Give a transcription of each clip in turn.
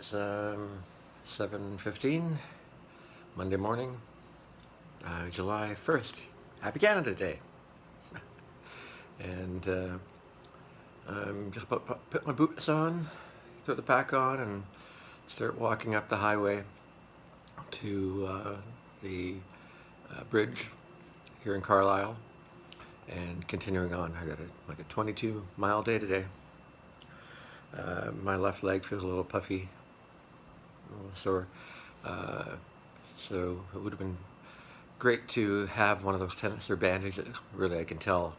It's 7:15, Monday morning, July 1st. Happy Canada Day. And I'm just about to put my boots on, throw the pack on, and start walking up the highway to the bridge here in Carlisle and continuing on. I got a 22-mile day today. My left leg feels a little puffy, a little sore, so it would have been great to have one of those tensor bandages. Really, I can tell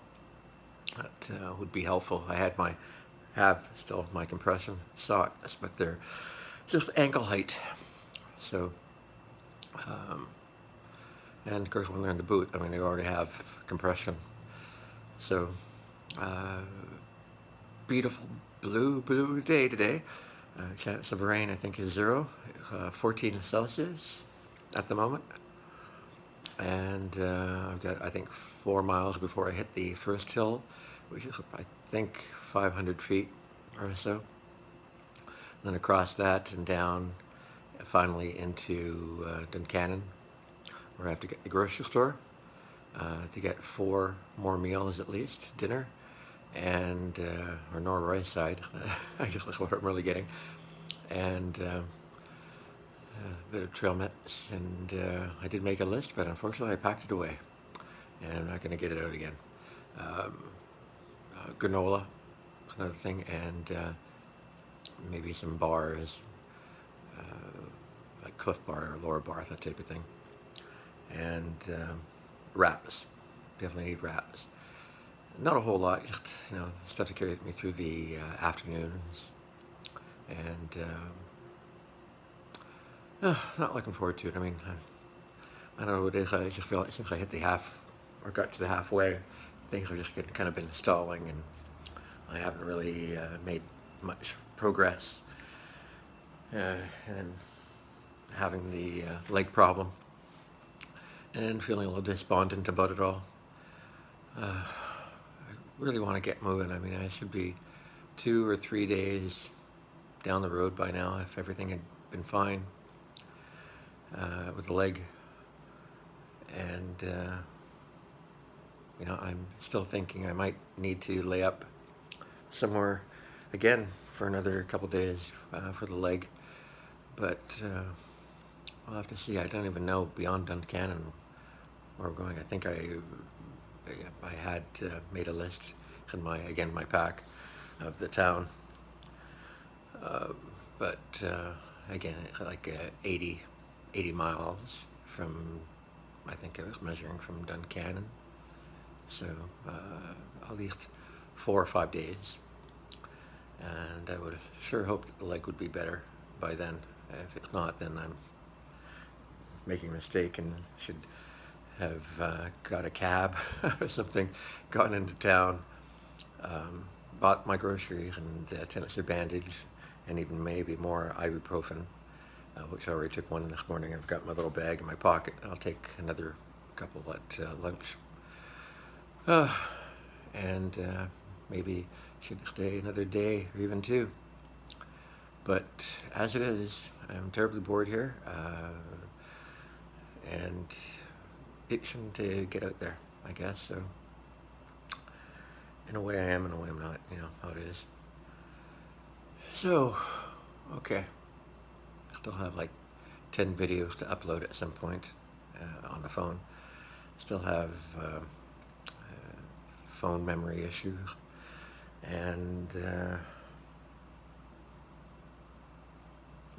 that would be helpful. I have still my compression socks, but they're just ankle height. So, and of course when they're in the boot, I mean, they already have compression. So, beautiful blue day today. Chance of rain, I think, is 0. 14 Celsius at the moment. And I've got, I think, 4 miles before I hit the first hill, which is, I think, 500 feet or so. Then across that and down, finally into Duncannon, where I have to get the grocery store to get 4 more meals at least, dinner, and or Norway side. I guess that's what I'm really getting, and a bit of trail mix. And I did make a list, but unfortunately I packed it away, and I'm not going to get it out again. Granola, another thing, and maybe some bars, like Cliff Bar or Lower Bar, that type of thing, and wraps. Definitely need wraps. Not a whole lot, just stuff to carry me through the afternoons, and not looking forward to it. I mean, I don't know what it is. I just feel like since I hit the got to the halfway, things have just kind of been stalling, and I haven't really made much progress. And then having the leg problem, and feeling a little despondent about it all. Really want to get moving. I mean, I should be 2 or 3 days down the road by now if everything had been fine with the leg. And I'm still thinking I might need to lay up somewhere again for another couple days for the leg, but I'll have to see. I don't even know beyond Duncannon where we're going. I think I had made a list in my pack of the town, but again, it's like 80 miles from, I think I was measuring from Duncannon, so at least 4 or 5 days, and I would sure hope that the leg would be better by then. If it's not, then I'm making a mistake and should have got a cab or something, gotten into town, bought my groceries and a tensor bandage, and even maybe more ibuprofen, which I already took one this morning. I've got my little bag in my pocket. I'll take another couple at lunch. And maybe should stay another day or even 2. But as it is, I'm terribly bored here, and itching to get out there, I guess. So in a way I am, in a way I'm not, how it is. So, okay, I still have like 10 videos to upload at some point on the phone. Still have phone memory issues, and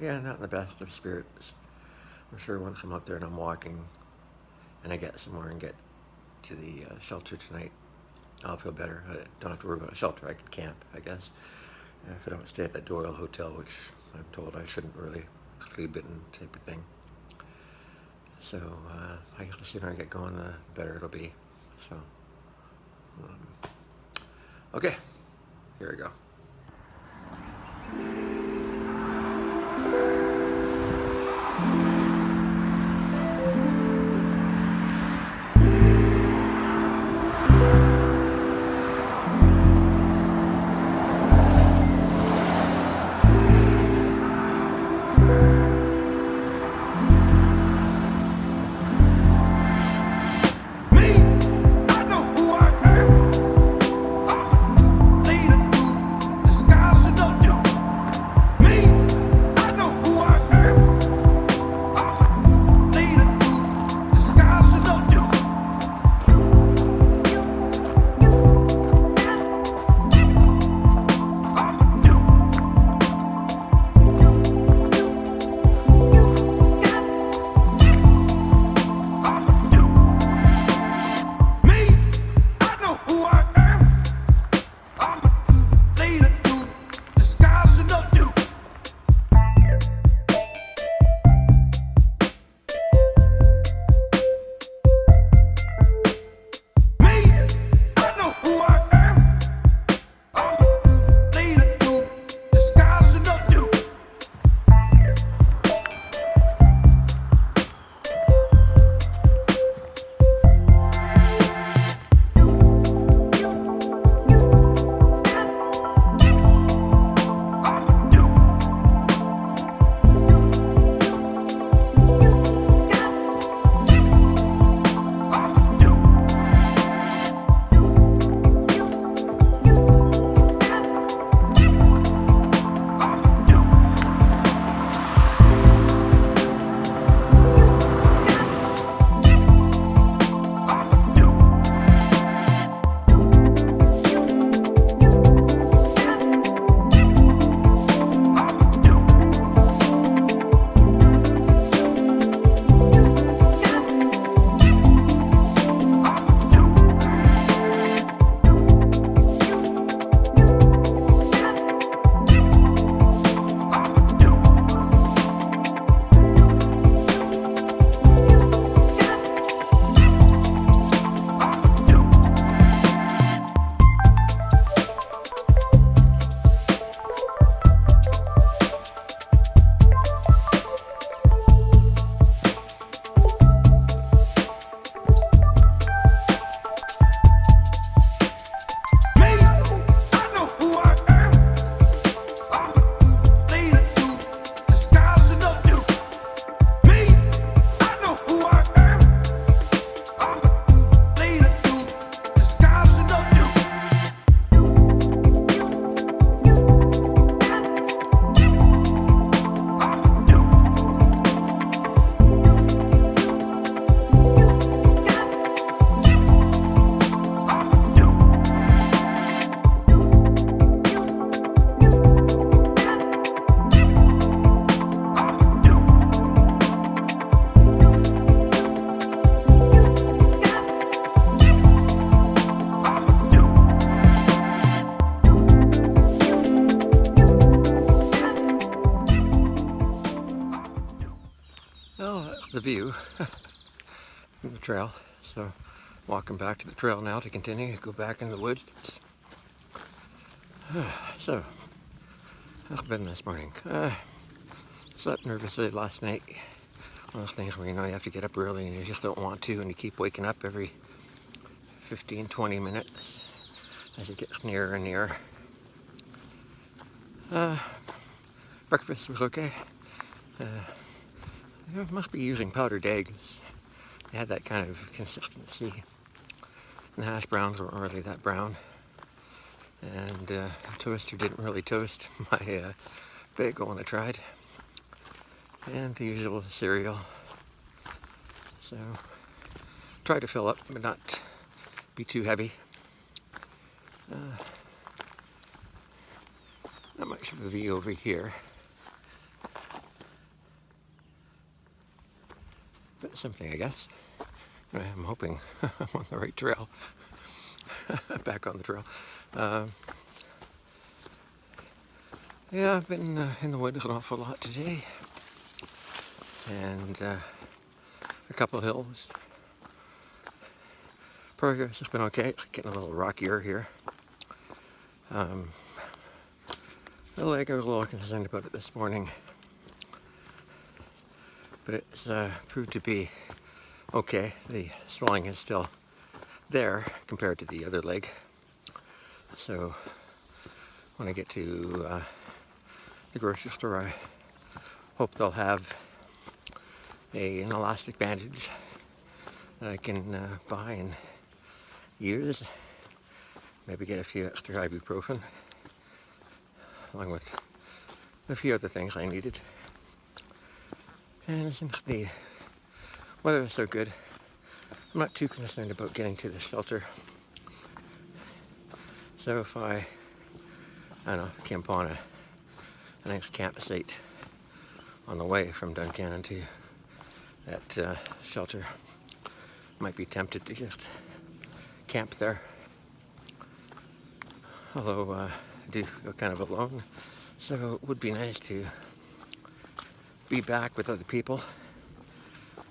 not in the best of spirits. I'm sure once I'm out there and I'm walking and I get somewhere and get to the shelter tonight, I'll feel better. I don't have to worry about a shelter. I could camp, I guess, if I don't stay at that Doyle Hotel, which I'm told I shouldn't really sleep in, type of thing. So I guess the sooner I get going, the better it'll be. So, okay, here we go. the trail. So walking back to the trail now to continue, go back in the woods. So, how's it been this morning? Slept nervously last night. One of those things where you know you have to get up early and you just don't want to, and you keep waking up every 15-20 minutes as it gets nearer and nearer. Breakfast was okay. You must be using powdered eggs. They had that kind of consistency. And the hash browns weren't really that brown. And the toaster didn't really toast my bagel when I tried. And the usual cereal. So, try to fill up, but not be too heavy. Not much of a view over here. But something, I guess. I'm hoping I'm on the right trail. Back on the trail. Yeah, I've been in the woods an awful lot today. And a couple of hills. Progress has been okay. It's getting a little rockier here. The leg I was a little concerned about it this morning. But it's proved to be okay. The swelling is still there compared to the other leg. So when I get to the grocery store, I hope they'll have an elastic bandage that I can buy and use. Maybe get a few extra ibuprofen, along with a few other things I needed. And since the weather is so good, I'm not too concerned about getting to the shelter. So if I don't know, camp on a nice campsite on the way from Duncannon to that shelter, might be tempted to just camp there. Although I do feel kind of alone, so it would be nice to be back with other people.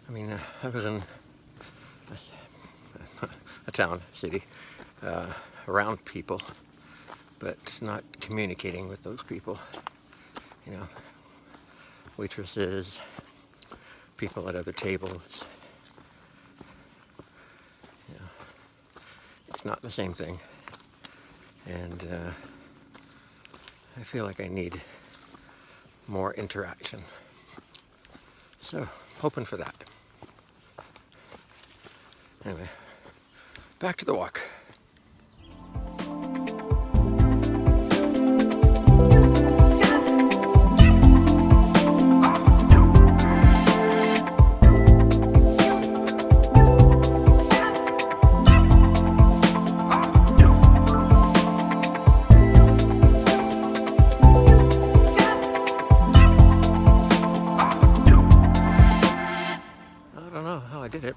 I mean, I was in a town, city, around people, but not communicating with those people. You know, waitresses, people at other tables. You know, it's not the same thing. And I feel like I need more interaction. So, hoping for that. Anyway, back to the walk.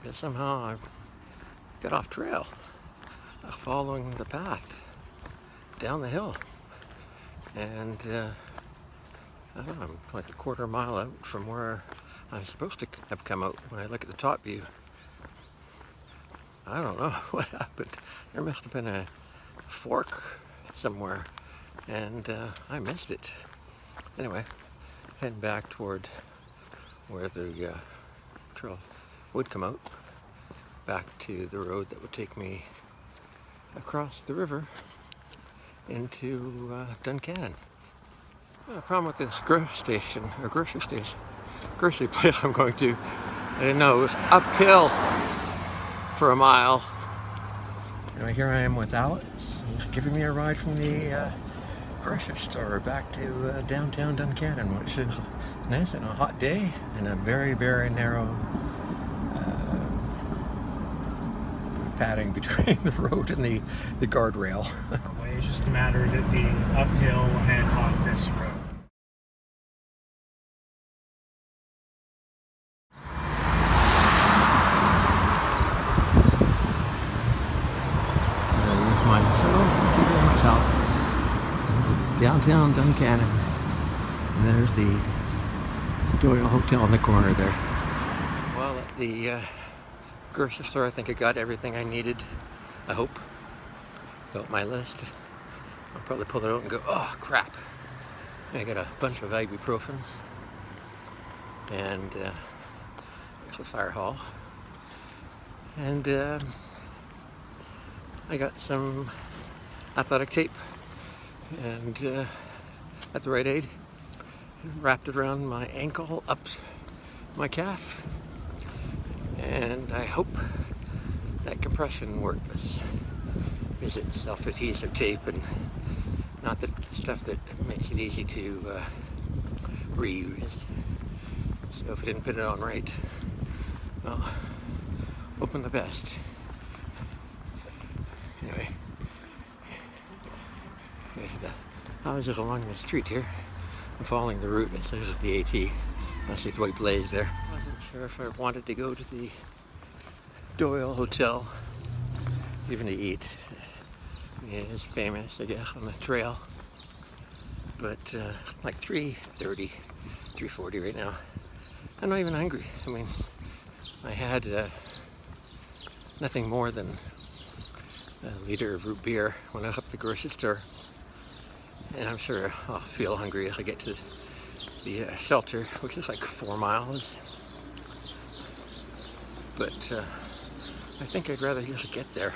But somehow I got off trail, following the path down the hill, and I don't know, I'm like a quarter mile out from where I'm supposed to have come out when I look at the top view. I don't know what happened. There must have been a fork somewhere, and I missed it. Anyway, heading back toward where the trail would come out, back to the road that would take me across the river into Duncannon. The problem with this grocery place I'm going to, I didn't know it was uphill for a mile. Anyway, here I am with Alex. He's giving me a ride from the grocery store back to downtown Duncannon, which is nice on a hot day and a very, very narrow padding between the road and the guardrail. It's just a matter of it being uphill and on this road. There's my shuttle. Thank you very much, Alex. This is downtown Duncannon. And there's the Doyle Hotel in the corner there. Well, Well, at the grocery store, I think I got everything I needed. I hope. Without my list. I'll probably pull it out and go, oh crap. I got a bunch of ibuprofen and the fire hall. And I got some athletic tape and at the Rite Aid, wrapped it around my ankle, up my calf, and I hope that compression works. Is it self-adhesive tape and not the stuff that makes it easy to reuse? So if I didn't put it on right, well, hoping the best. Anyway, I was just along the street here. I'm following the route. It says the AT. I see white blaze there. I wasn't sure if I wanted to go to the Doyle Hotel, even to eat. I mean, it is famous, I guess, on the trail. But like 3:30, 3:40 right now. I'm not even hungry. I mean, I had nothing more than a liter of root beer when I was up at the grocery store. And I'm sure I'll feel hungry as I get to the shelter, which is like 4 miles. But I think I'd rather just get there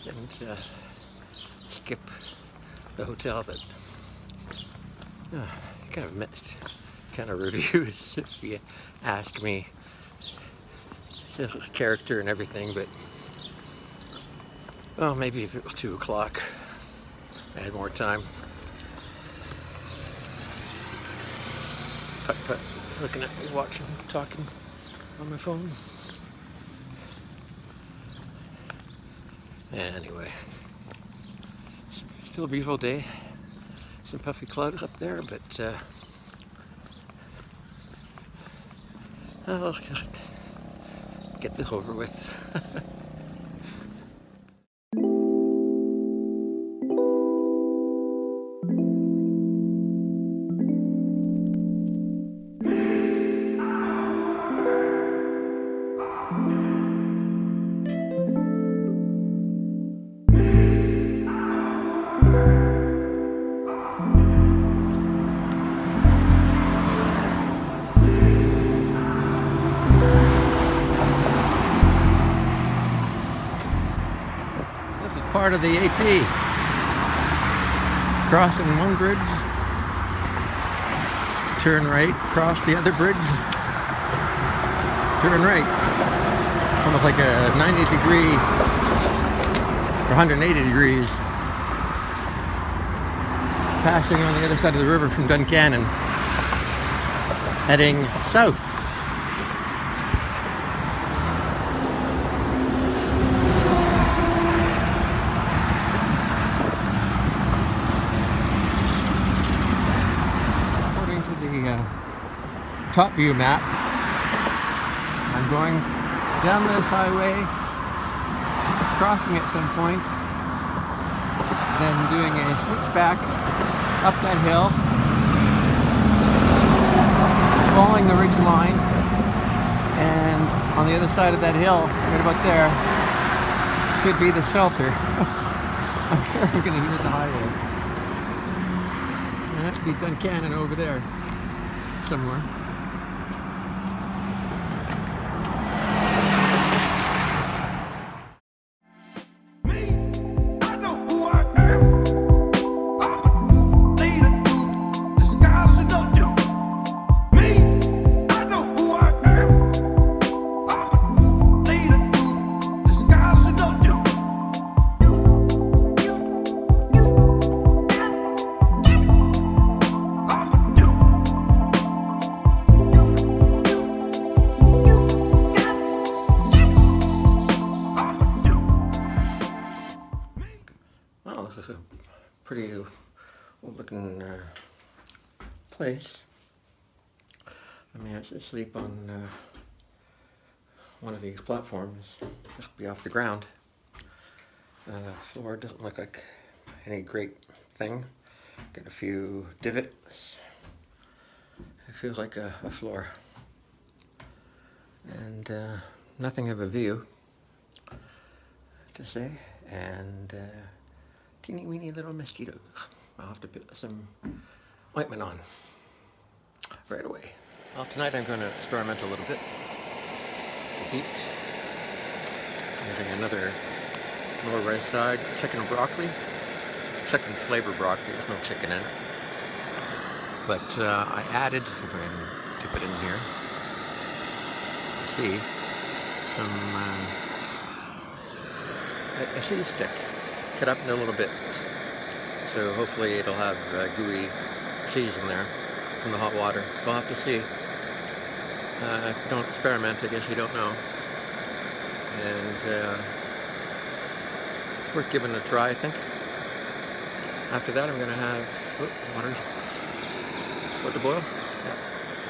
and skip the hotel that kind of missed kind of reviews, if you ask me. It's a character and everything, but well, maybe if it was 2 o'clock, I had more time. But looking at me, watching, talking on my phone. Anyway, still a beautiful day. Some puffy clouds up there, but I'll just get this over with. Part of the AT. Crossing one bridge, turn right, cross the other bridge, turn right. Almost like a 90-degree or 180 degrees. Passing on the other side of the river from Duncannon, heading south. Top view map. I'm going down this highway, crossing at some point, then doing a switchback up that hill, following the ridge line, and on the other side of that hill, right about there, could be the shelter. I'm sure I'm going to hit the highway. And that should be Duncannon over there somewhere. This is a pretty old-looking place. I managed to sleep on one of these platforms, just be off the ground. The floor doesn't look like any great thing. Got a few divots. It feels like a floor and nothing of a view to say, and teeny weeny little mosquitoes. I'll have to put some ointment on right away. Well, tonight I'm going to experiment a little bit. Heat. Using another lower right side chicken and broccoli. Chicken flavor broccoli, there's no chicken in it. But I added, if I can dip it in here, you see, some a cheese stick cut up into little bits. So hopefully it'll have gooey cheese in there from the hot water. We'll have to see. If you don't experiment, I guess you don't know. And worth giving it a try, I think. After that, I'm going to have water's about to boil. Yeah.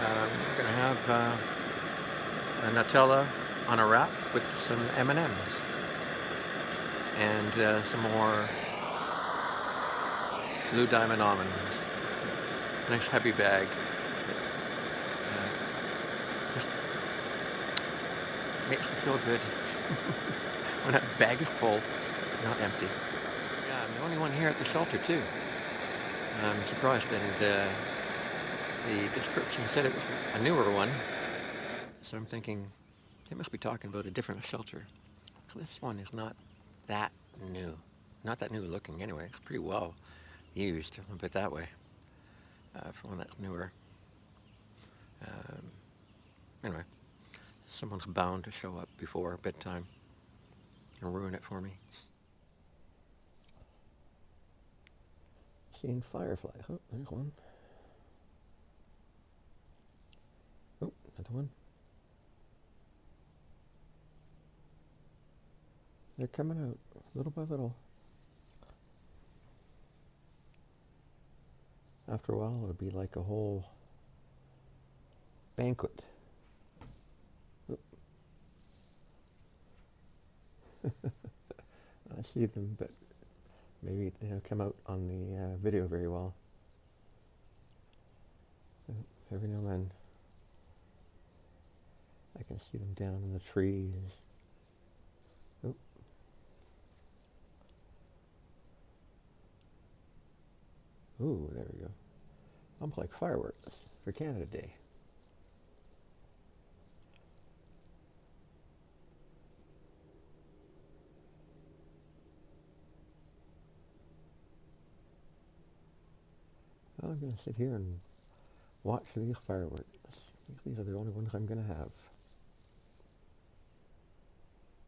I'm going to have a Nutella on a wrap with some M&Ms and some more Blue Diamond almonds. Nice heavy bag. Just makes me feel good when that bag is full, not empty. Yeah, I'm the only one here at the shelter too. I'm surprised, and the description said it was a newer one, so I'm thinking they must be talking about a different shelter. So this one is not that new. Not that new looking anyway. It's pretty well used, I'll put it that way, for one that's newer. Anyway, someone's bound to show up before bedtime and ruin it for me. Seeing fireflies. Oh, there's one. Oh, another one. They're coming out little by little. After a while, it'll be like a whole banquet. I see them, but maybe they don't come out on the video very well. Every now and then, I can see them down in the trees. Oh. Ooh, there we go. Almost like fireworks for Canada Day. Well, I'm going to sit here and watch these fireworks. These are the only ones I'm going to have.